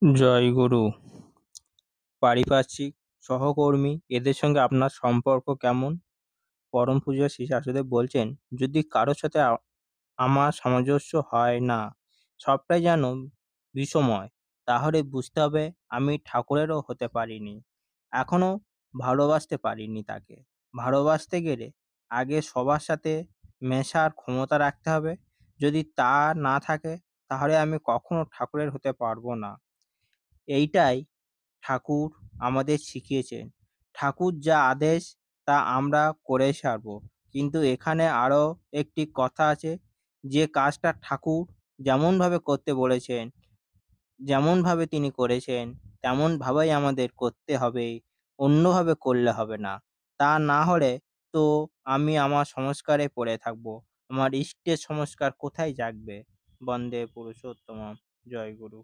জয়গুরু। পারিপার্শ্বিক, সহকর্মী এদের সঙ্গে আপনার সম্পর্ক কেমন? পরম পূজ্য শ্রী শাস্ত্রদেব বলছেন, যদি কারোর সাথে আমার সামঞ্জস্য হয় না, সবটাই যেন বিষময়, তাহলে বুঝতে হবে আমি ঠাকুরেরও হতে পারিনি, এখনো ভালোবাসতে পারিনি তাকে। ভালোবাসতে গেলে আগে সবার সাথে মেশার ক্ষমতা রাখতে হবে। যদি তা না থাকে, তাহলে আমি কখনো ঠাকুরের হতে পারবো না। এইটাই ঠাকুর আমাদের শিখিয়েছেন। ঠাকুর যা আদেশ তা আমরা করে ছাড়ব। কিন্তু এখানে আরও একটি কথা আছে, যে কাজটা ঠাকুর যেমনভাবে করতে বলেছেন, যেমনভাবে তিনি করেছেন, তেমনভাবেই আমাদের করতে হবে, অন্যভাবে করলে হবে না। তা না হলে তো আমি আমার সংস্কারে পড়ে থাকব। আমার ইষ্টের সংস্কার কোথায় জাগবে? বন্দে পুরুষোত্তমম। জয় গুরু।